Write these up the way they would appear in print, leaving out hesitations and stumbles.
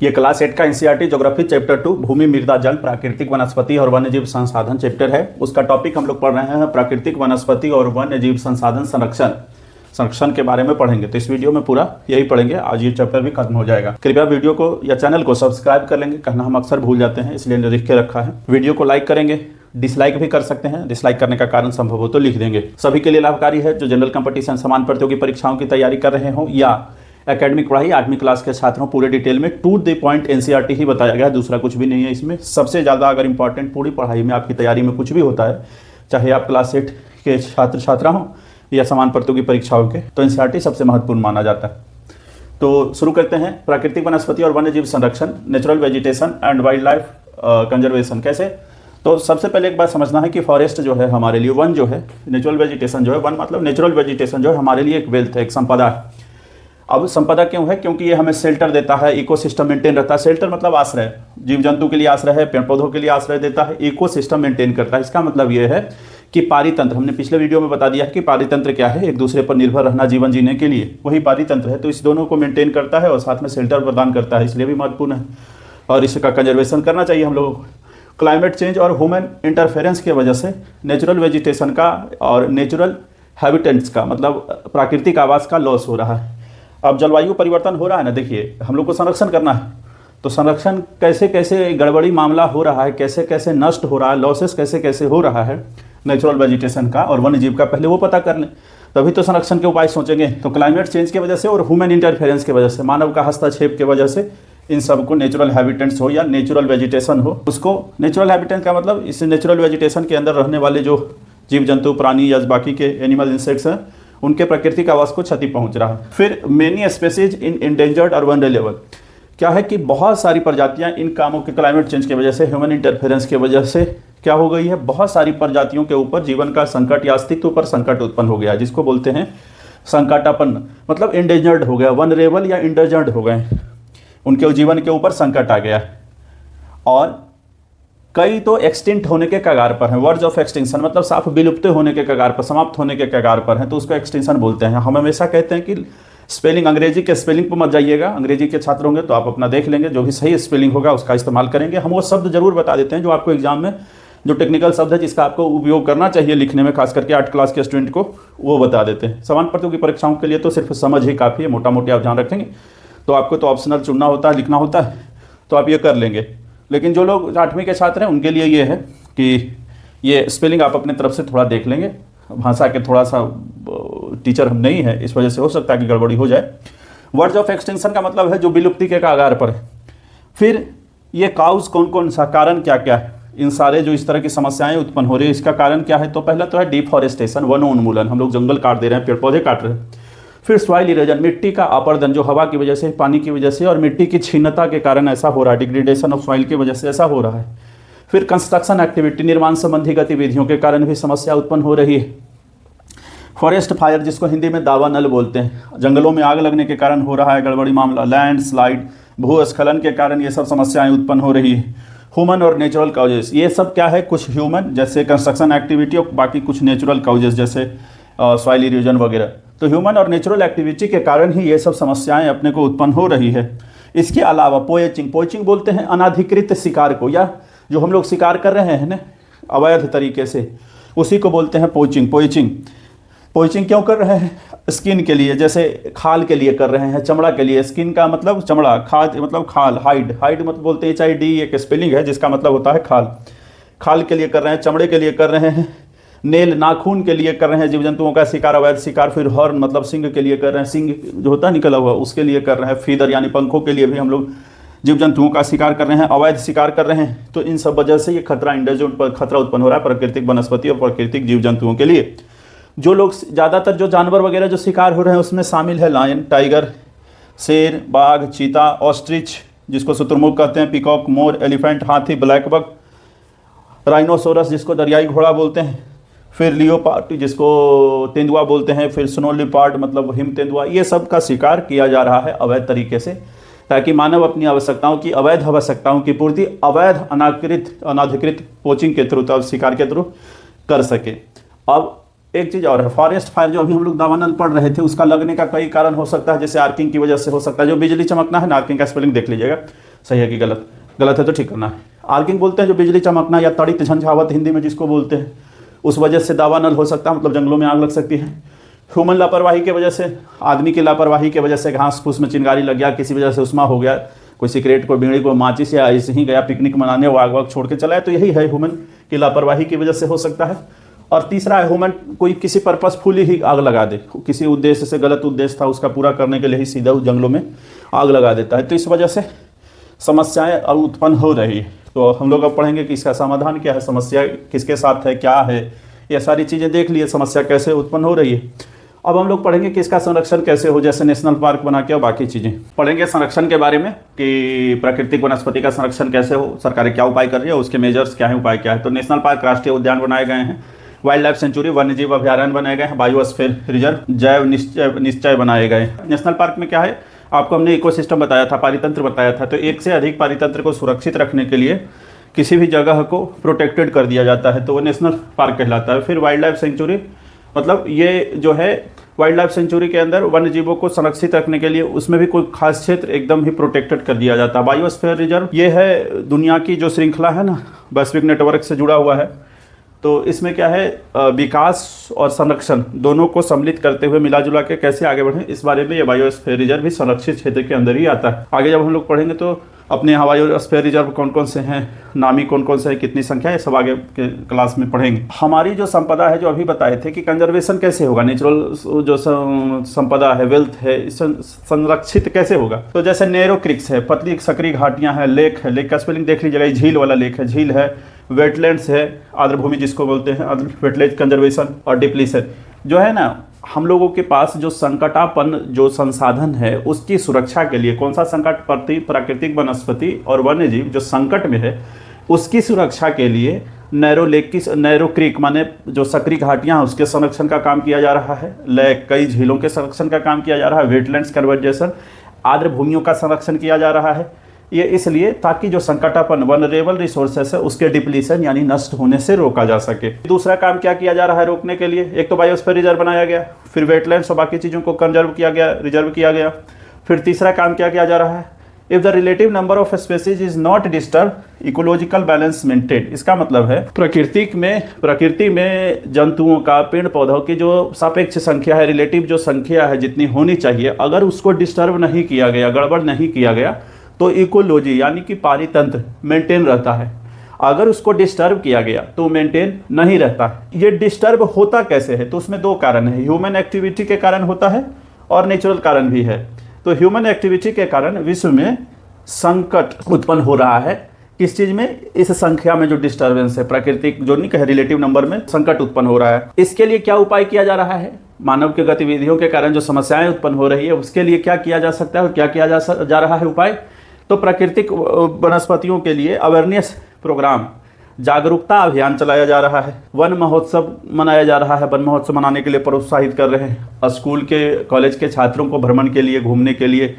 ये क्लास 8 का NCERT geography chapter 2 भूमि मृदा जल प्राकृतिक वनस्पति और वन्यजीव संसाधन चैप्टर है। उसका टॉपिक हम लोग पढ़ रहे हैं प्राकृतिक वनस्पति और वन्यजीव संसाधन संरक्षण के बारे में पढ़ेंगे। तो इस वीडियो में पूरा यही पढ़ेंगे। आज ये चैप्टर भी खत्म हो जाएगा। कृपया वीडियो को या चैनल को सब्सक्राइब कर लेंगे, कहना हम अक्सर भूल जाते हैं इसलिए लिख के रखा है। वीडियो को लाइक करेंगे, डिसलाइक भी कर सकते हैं, डिसलाइक करने का कारण संभव हो तो लिख देंगे। सभी के लिए लाभकारी है जो जनरल कंपटीशन समान प्रतियोगी परीक्षाओं की तैयारी कर रहे हो या एकेडमिक पढ़ाई 8वीं क्लास के छात्रों, पूरे डिटेल में टू द पॉइंट एनसीईआरटी ही बताया गया है, दूसरा कुछ भी नहीं है इसमें। सबसे ज़्यादा अगर इंपॉर्टेंट पूरी पढ़ाई में आपकी तैयारी में कुछ भी होता है, चाहे आप क्लास 8 के छात्र छात्रा हों या समान प्रतियोगी परीक्षाओं के, तो एनसीईआरटी सबसे महत्वपूर्ण माना जाता है। तो शुरू करते हैं। प्राकृतिक वनस्पति और वन्यजीव संरक्षण, natural vegetation and wild life conservation. कैसे? तो सबसे पहले एक बात समझना है कि फॉरेस्ट जो है हमारे लिए, वन जो है, नेचुरल वेजिटेशन जो है, वन मतलब नेचुरल वेजिटेशन जो है हमारे लिए एक वेल्थ है, एक संपदा है। अब संपदा क्यों है? क्योंकि ये हमें शेल्टर देता है, इकोसिस्टम मेंटेन रहता है। शेल्टर मतलब आश्रय, जीव जंतु के लिए आश्रय है, पेड़ पौधों के लिए आश्रय देता है, इकोसिस्टम मेंटेन करता है। इसका मतलब ये है कि पारितंत्र, हमने पिछले वीडियो में बता दिया है कि पारितंत्र क्या है, एक दूसरे पर निर्भर रहना जीवन जीने के लिए, वही पारितंत्र है। तो इस दोनों को मेंटेन करता है और साथ में शेल्टर प्रदान करता है, इसलिए भी महत्वपूर्ण है और इसका कंजर्वेशन करना चाहिए हम लोगों को। क्लाइमेट चेंज और ह्यूमन इंटरफेरेंस की वजह से नेचुरल वेजिटेशन का और नेचुरल हैबिटेट्स का मतलब प्राकृतिक आवास का लॉस हो रहा है। अब जलवायु परिवर्तन हो रहा है ना, देखिए हम लोग को संरक्षण करना है, तो संरक्षण कैसे कैसे गड़बड़ी मामला हो रहा है, कैसे कैसे नष्ट हो रहा है, लॉसेस कैसे कैसे हो रहा है नेचुरल वेजिटेशन का और वन्यजीव का, पहले वो पता कर लें, तभी तो संरक्षण के उपाय सोचेंगे। तो क्लाइमेट चेंज की वजह से और ह्यूमन इंटरफेरेंस की वजह से, मानव का हस्तक्षेप की वजह से इन सब को नेचुरल हैबिटेट्स हो या नेचुरल वेजिटेशन हो, उसको नेचुरल हैबिटेट का मतलब इस नेचुरल वेजिटेशन के अंदर रहने वाले जो जीव जंतु, प्राणी या बाकी के एनिमल, इंसेक्ट्स हैं, उनके प्राकृतिक आवास को क्षति पहुंच रहा है। फिर मेनी स्पेसीज इन इंडेंजर्ड और वनरेबल, क्या है कि बहुत सारी प्रजातियां इन कामों के, क्लाइमेट चेंज की वजह से, ह्यूमन इंटरफेरेंस की वजह से क्या हो गई है, बहुत सारी प्रजातियों के ऊपर जीवन का संकट या अस्तित्व पर संकट उत्पन्न हो गया, जिसको बोलते हैं संकटापन्न, मतलब इंडेंजर्ड हो गया, वनरेबल या इंडेंजर्ड हो गए, उनके जीवन के ऊपर संकट आ गया। और कई तो एक्सटिंक्ट होने के कगार पर हैं, वर्ज ऑफ एक्सटिंक्शन मतलब साफ विलुप्त होने के कगार पर, समाप्त होने के कगार पर हैं, तो उसको एक्सटिंक्शन बोलते हैं। हम हमेशा कहते हैं कि स्पेलिंग, अंग्रेजी के स्पेलिंग पर मत जाइएगा, अंग्रेजी के छात्र होंगे तो आप अपना देख लेंगे, जो भी सही स्पेलिंग होगा उसका इस्तेमाल करेंगे। हम वो शब्द जरूर बता देते हैं जो आपको एग्जाम में, जो टेक्निकल शब्द है जिसका आपको उपयोग करना चाहिए लिखने में, खास करके 8 क्लास के स्टूडेंट को, वो बता देते हैं। समान प्रतियोगी परीक्षाओं के लिए तो सिर्फ समझ ही काफ़ी है, मोटा मोटी आप ध्यान रखेंगे तो आपको तो ऑप्शनल चुनना होता है, लिखना होता है, तो आप ये कर लेंगे। लेकिन जो लोग 8वीं के छात्र हैं उनके लिए ये है कि ये स्पेलिंग आप अपने तरफ से थोड़ा देख लेंगे। भाषा के थोड़ा सा टीचर हम नहीं है, इस वजह से हो सकता है कि गड़बड़ी हो जाए। वर्ड्स ऑफ एक्सटेंशन का मतलब है जो विलुप्ति के कगार पर है। फिर ये काउज कौन कौन सा, कारण क्या क्या है, इन सारे जो इस तरह की समस्याएं उत्पन्न हो रही है, इसका कारण क्या है? तो पहला तो है डिफॉरेस्टेशन, वनोन्मूलन, हम लोग जंगल काट दे रहे हैं, पेड़ पौधे काट रहे हैं। फिर सॉइल इरोजन, मिट्टी का अपरदन, जो हवा की वजह से, पानी की वजह से और मिट्टी की क्षीणता के कारण ऐसा हो रहा है, डिग्रेडेशन ऑफ सॉइल की वजह से ऐसा हो रहा है। फिर कंस्ट्रक्शन एक्टिविटी, निर्माण संबंधी गतिविधियों के कारण भी समस्या उत्पन्न हो रही है। फॉरेस्ट फायर, जिसको हिंदी में दावानल बोलते हैं, जंगलों में आग लगने के कारण हो रहा है गड़बड़ी मामला। लैंड स्लाइड, भूस्खलन के कारण ये सब समस्याएं उत्पन्न हो रही है। ह्यूमन और नेचुरल काउजेस, ये सब क्या है, कुछ ह्यूमन जैसे कंस्ट्रक्शन एक्टिविटी और बाकी कुछ नेचुरल काउजेस जैसे सॉइल इरोजन वगैरह। तो ह्यूमन और नेचुरल एक्टिविटी के कारण ही ये सब समस्याएं अपने को उत्पन्न हो रही है। इसके अलावा पोएचिंग, पोएचिंग बोलते हैं अनाधिकृत शिकार को, या जो हम लोग शिकार कर रहे हैं ना अवैध तरीके से, उसी को बोलते हैं पोचिंग। पोचिंग क्यों कर रहे हैं? स्किन के लिए, जैसे खाल के लिए कर रहे हैं, चमड़ा के लिए। स्किन का मतलब चमड़ा, खाद मतलब खाल, हाइड मतलब बोलते हैं HID, एक स्पेलिंग है जिसका मतलब होता है खाल। खाल के लिए कर रहे हैं, चमड़े के लिए कर रहे हैं। नेल, नाखून के लिए कर रहे हैं, जीव जंतुओं का शिकार, अवैध शिकार। फिर हॉर्न मतलब सिंग के लिए कर रहे हैं, सिंग जो होता है निकला हुआ, उसके लिए कर रहे हैं। फीदर यानी पंखों के लिए भी हम लोग जीव जंतुओं का शिकार कर रहे हैं, अवैध शिकार कर रहे हैं। तो इन सब वजह से ये खतरा, इंडेंजर्ड पर खतरा उत्पन्न हो रहा है प्राकृतिक वनस्पति और प्राकृतिक जीव जंतुओं के लिए। जो लोग ज़्यादातर जो जानवर वगैरह जो शिकार हो रहे हैं उसमें शामिल है लायन, टाइगर, शेर, बाघ, चीता, ऑस्ट्रिच जिसको शुतुरमुर्ग कहते हैं, पीकॉक, मोर, एलिफेंट, हाथी, ब्लैक बक, राइनोसोरस जिसको दरियाई घोड़ा बोलते हैं, फिर लियोपार्ड जिसको तेंदुआ बोलते हैं, फिर स्नो लियोपार्ड मतलब हिम तेंदुआ। ये सब का शिकार किया जा रहा है अवैध तरीके से, ताकि मानव अपनी आवश्यकताओं की, अवैध आवश्यकताओं की पूर्ति अवैध अनाधिकृत पोचिंग के थ्रू, शिकार के थ्रू कर सके। अब एक चीज़ और है, फॉरेस्ट फायर जो अभी हम लोग दावानल पढ़ रहे थे, उसका लगने का कई कारण हो सकता है, जैसे आर्किंग की वजह से हो सकता है। जो बिजली चमकना है ना, आर्किंग का स्पेलिंग देख लीजिएगा, सही है कि गलत? गलत है तो ठीक करना है। आर्किंग बोलते हैं जो बिजली चमकना या तड़ित झंझावत हिंदी में जिसको बोलते हैं, उस वजह से दावा नल हो सकता है, मतलब जंगलों में आग लग सकती है। ह्यूमन लापरवाही की वजह से, आदमी की लापरवाही की वजह से घास फूस में चिंगारी लग गया, किसी वजह से उस्मा हो गया, कोई सिगरेट को बीड़ी को माचिस या ऐसे ही गया पिकनिक मनाने वो आग वाग छोड़ के चला है, तो यही है ह्यूमन की लापरवाही की वजह से हो सकता है। और तीसरा है ह्यूमन कोई किसी पर्पसफुली ही आग लगा दे, किसी उद्देश्य से, गलत उद्देश्य था उसका पूरा करने के लिए ही सीधा उस जंगलों में आग लगा देता है, तो इस वजह से समस्याएं अब उत्पन्न हो रही है। तो हम लोग अब पढ़ेंगे कि इसका समाधान क्या है, समस्या किसके साथ है, क्या है, ये सारी चीज़ें देख लिए, समस्या कैसे उत्पन्न हो रही है। अब हम लोग पढ़ेंगे कि इसका संरक्षण कैसे हो, जैसे नेशनल पार्क बना के और बाकी चीज़ें पढ़ेंगे संरक्षण के बारे में कि प्राकृतिक वनस्पति का संरक्षण कैसे हो, सरकारें क्या उपाय कर रही है, उसके मेजर्स क्या है, उपाय क्या है। तो नेशनल पार्क राष्ट्रीय उद्यान बनाए गए हैं, वाइल्ड लाइफ सेंचुरी वन्यजीव अभ्यारण्य बनाए गए हैं, बायोस्फीयर रिजर्व जैव निश्चय बनाए गए हैं। नेशनल पार्क में क्या है, आपको हमने इकोसिस्टम बताया था, पारितंत्र बताया था, तो एक से अधिक पारितंत्र को सुरक्षित रखने के लिए किसी भी जगह को प्रोटेक्टेड कर दिया जाता है, तो वो नेशनल पार्क कहलाता है। फिर वाइल्ड लाइफ सेंचुरी, मतलब ये जो है वाइल्ड लाइफ सेंचुरी के अंदर वन्य जीवों को संरक्षित रखने के लिए उसमें भी कोई खास क्षेत्र एकदम ही प्रोटेक्टेड कर दिया जाता है। बायोस्फीयर रिजर्व ये है दुनिया की जो श्रृंखला है ना, वैश्विक नेटवर्क से जुड़ा हुआ है, तो इसमें क्या है, विकास और संरक्षण दोनों को सम्मिलित करते हुए मिला जुला के कैसे आगे बढ़ें, इस बारे में ये बायोस्फीयर रिजर्व भी संरक्षित क्षेत्र के अंदर ही आता है। आगे जब हम लोग पढ़ेंगे तो अपने यहाँ बायोस्फीयर रिजर्व कौन कौन से हैं, नामी कौन कौन से हैं, कितनी संख्या है, सब आगे के क्लास में पढ़ेंगे। हमारी जो संपदा है, जो अभी बताए थे कि कंजर्वेशन कैसे होगा, नेचुरल जो संपदा है, वेल्थ है, संरक्षित कैसे होगा। तो जैसे नैरो क्रिक्स है, पतली सकरी घाटियाँ हैं, लेक है, लेक का स्पेलिंग देख लीजिएगा, झील वाला लेक है, झील है, वेटलैंड्स है, आर्द्रभूमि जिसको बोलते हैं, वेटलैंड कंजर्वेशन, और डिप्लीशन जो है ना, हम लोगों के पास जो संकटापन्न जो संसाधन है उसकी सुरक्षा के लिए, कौन सा संकट, प्राकृतिक वनस्पति और वन्यजीव जो संकट में है उसकी सुरक्षा के लिए नैरो लेक की, नैरो क्रीक माने जो सकरी घाटियाँ हैं उसके संरक्षण का काम किया जा रहा है, लेक कई झीलों के संरक्षण का काम किया जा रहा है, वेटलैंड्स कंजर्वेशन, आर्द्र भूमियों का संरक्षण किया जा रहा है। ये इसलिए ताकि जो संकटापन्न वनरेबल रिसोर्सेस है उसके डिप्लीशन यानी नष्ट होने से रोका जा सके। दूसरा काम क्या किया जा रहा है रोकने के लिए, एक तो बायोस्फीयर रिजर्व बनाया गया, फिर वेटलैंड्स और बाकी चीज़ों को कंजर्व किया गया, रिजर्व किया गया। फिर तीसरा काम क्या किया जा रहा है, if the relative number of species is not disturb, ecological balance maintain. इसका मतलब है प्रकृति में जंतुओं का, पेड़ पौधों की जो सापेक्ष संख्या है, रिलेटिव जो संख्या है जितनी होनी चाहिए, अगर उसको डिस्टर्ब नहीं किया गया, गड़बड़ नहीं किया गया, तो इकोलॉजी यानी कि पारितंत्र मेंटेन रहता है। अगर उसको डिस्टर्ब किया गया तो मेंटेन नहीं रहता। ये डिस्टर्ब होता कैसे है, तो उसमें दो कारण है, ह्यूमन एक्टिविटी के कारण होता है और नेचुरल कारण भी है। तो ह्यूमन एक्टिविटी के कारण विश्व में संकट उत्पन्न हो रहा है, किस चीज़ में, इस संख्या में जो डिस्टर्बेंस है, प्राकृतिक जो नहीं कहे रिलेटिव नंबर में संकट उत्पन्न हो रहा है। इसके लिए क्या उपाय किया जा रहा है, मानव के गतिविधियों के कारण जो समस्याएं उत्पन्न हो रही है उसके लिए क्या किया जा सकता है और क्या किया जा रहा है उपाय। तो प्राकृतिक वनस्पतियों के लिए अवेयरनेस प्रोग्राम, जागरूकता अभियान चलाया जा रहा है, वन महोत्सव मनाया जा रहा है, वन महोत्सव मनाने के लिए प्रोत्साहित कर रहे हैं, स्कूल के कॉलेज के छात्रों को भ्रमण के लिए, घूमने के लिए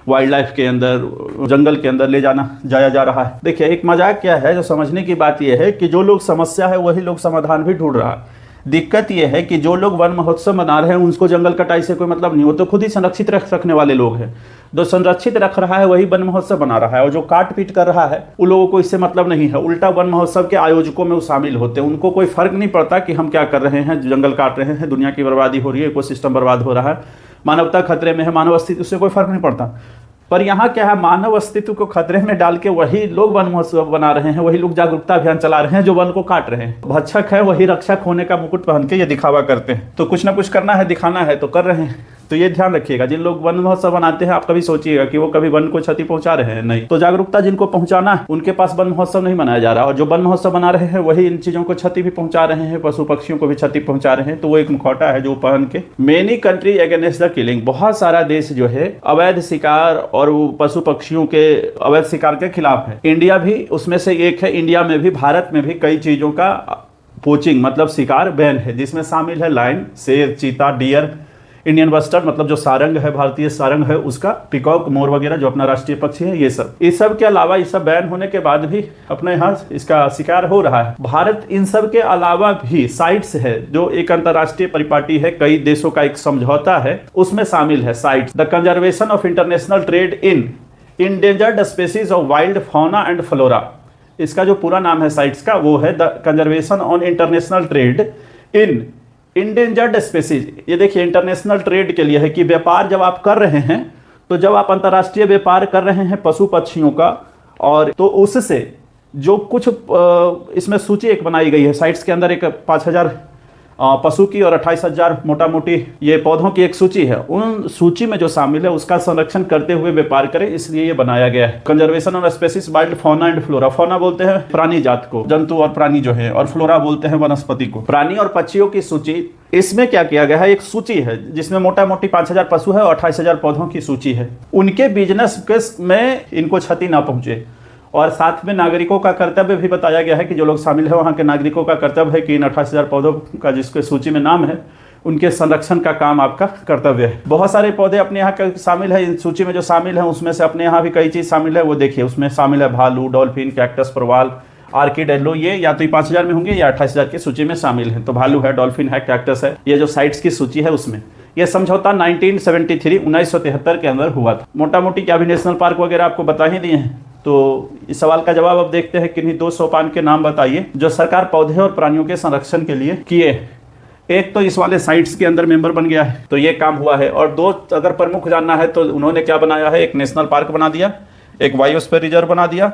वाइल्ड लाइफ के अंदर, जंगल के अंदर ले जाया जा रहा है। देखिए एक मजाक क्या है, जो समझने की बात यह है कि जो लोग समस्या है वही लोग समाधान भी ढूंढ रहा है। दिक्कत यह है कि जो लोग वन महोत्सव मना रहे हैं उनको जंगल कटाई से कोई मतलब नहीं, वो तो खुद ही संरक्षित रखने वाले लोग हैं। जो संरक्षित रख रहा है वही वन महोत्सव बना रहा है, और जो काट पीट कर रहा है उन लोगों को इससे मतलब नहीं है। उल्टा वन महोत्सव के आयोजकों में वो शामिल होते हैं, उनको कोई फर्क नहीं पड़ता कि हम क्या कर रहे हैं, जंगल काट रहे हैं, दुनिया की बर्बादी हो रही है, इकोसिस्टम बर्बाद हो रहा है, मानवता खतरे में है, मानव अस्तित्व, उससे कोई फर्क नहीं पड़ता। पर यहाँ क्या है, मानव अस्तित्व को खतरे में डाल के वही लोग वन महोत्सव बना रहे हैं, वही लोग जागरूकता अभियान चला रहे हैं जो वन को काट रहे हैं। भक्षक है वही रक्षक होने का मुकुट पहन के ये दिखावा करते हैं। तो कुछ ना कुछ करना है, दिखाना है तो कर रहे हैं। तो ये ध्यान रखिएगा, जिन लोग वन महोत्सव बनाते हैं आप कभी सोचिएगा कि वो कभी वन को क्षति पहुंचा रहे हैं, नहीं। तो जागरूकता जिनको पहुंचाना है उनके पास वन महोत्सव नहीं मनाया जा रहा, और जो वन महोत्सव बना रहे हैं वही इन चीजों को क्षति भी पहुंचा रहे हैं, पशु पक्षियों को भी क्षति पहुंचा रहे हैं। तो वो एक मुखौटा है जो पहन के। Many country against the killing, बहुत सारा देश जो है अवैध शिकार और पशु पक्षियों के अवैध शिकार के खिलाफ है। इंडिया भी उसमें से एक है। इंडिया में भी, भारत में भी कई चीजों का पोचिंग मतलब शिकार बैन है, जिसमें शामिल है लायन, शेर, चीता, डियर, इंडियन बस्टर्ड मतलब जो सारंग है, भारतीय सारंग है उसका, पिकॉक, मोर वगैरह जो अपना राष्ट्रीय पक्षी है, ये सब। इस सब के अलावा, इस सब बैन होने के बाद भी अपने यहाँ इसका शिकार हो रहा है। भारत इन सब के अलावा भी साइट्स है, जो एक अंतर्राष्ट्रीय परिपाटी है, कई देशों का एक समझौता है, उसमें शामिल है sites. The conservation of international trade in endangered species of wild fauna and flora. इसका जो पूरा नाम है साइट्स का वो है the conservation on international trade in endangered species. ये देखिए इंटरनेशनल ट्रेड के लिए है कि व्यापार जब आप कर रहे हैं, तो जब आप अंतर्राष्ट्रीय व्यापार कर रहे हैं पशु पक्षियों का, और तो उससे जो कुछ इसमें सूची एक बनाई गई है साइट्स के अंदर, एक 5000 पशु की और 28,000 मोटा मोटी ये पौधों की एक सूची है। उन सूची में जो शामिल है उसका संरक्षण करते हुए व्यापार करें, इसलिए ये बनाया गया है। Conservation of species wild fauna and flora. Fauna बोलते हैं प्राणी जात को, जंतु और प्राणी जो है, और फ्लोरा बोलते हैं वनस्पति को। प्राणी और पक्षियों की सूची, इसमें क्या किया गया है, एक सूची है जिसमें मोटा मोटी 5000 पशु है और 28,000 पौधों की सूची है। उनके बिजनेस में इनको क्षति ना पहुंचे, और साथ में नागरिकों का कर्तव्य भी बताया गया है कि जो लोग शामिल है वहाँ के नागरिकों का कर्तव्य है कि इन 28,000 पौधों का जिसके सूची में नाम है उनके संरक्षण का काम आपका कर्तव्य है। बहुत सारे पौधे अपने यहाँ का शामिल है, इन सूची में जो शामिल है उसमें से अपने यहाँ भी कई चीज़ शामिल है। वो देखिए उसमें शामिल है भालू, डॉल्फिन, कैक्टस, प्रवाल, आर्किड, येलो। ये या तो 5,000 में होंगे या 28,000 की सूची में शामिल है। तो भालू है, डॉल्फिन है, कैक्टस है, ये जो साइट्स की सूची है उसमें। ये समझौता 1973 के अंदर हुआ था। मोटा मोटी क्या भी नेशनल पार्क वगैरह आपको बता ही दिए हैं। तो इस सवाल का जवाब अब देखते हैं, किन्हीं 2 सोपान के नाम बताइए जो सरकार पौधे और प्राणियों के संरक्षण के लिए किए। एक तो इस वाले साइट्स के अंदर मेंबर बन गया है, तो ये काम हुआ है। और 2 अगर प्रमुख जानना है तो उन्होंने क्या बनाया है, एक नेशनल पार्क बना दिया, एक बायोस्फीयर रिजर्व बना दिया,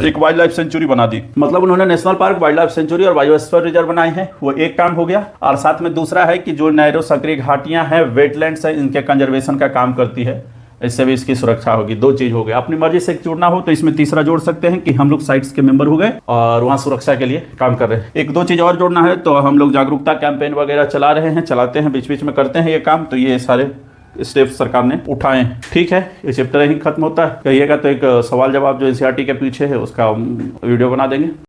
एक वाइल्ड लाइफ सेंचुरी बना दी। मतलब उन्होंने national park, wild life sanctuary और बायोस्फीयर रिजर्व बनाए हैं, वो एक काम हो गया। और साथ में दूसरा है कि जो नैरो सक्रिय घाटियां हैं, वेटलैंड्स हैं, इनके कंजर्वेशन का काम करती है, इससे भी इसकी सुरक्षा होगी। 2 चीज हो गए। अपनी मर्जी से जुड़ना हो तो इसमें तीसरा जोड़ सकते हैं कि हम लोग साइट्स के मेंबर हो गए और वहाँ सुरक्षा के लिए काम कर रहे हैं। 1-2 चीज और जोड़ना है तो हम लोग जागरूकता कैंपेन वगैरह चला रहे हैं, चलाते हैं, बीच बीच में करते हैं ये काम। तो ये सारे स्टेप सरकार ने उठाए हैं। ठीक है, ये चैप्टर ही खत्म होता है। कहिएगा तो एक सवाल जवाब जो एनसीईआरटी के पीछे है उसका वीडियो बना देंगे।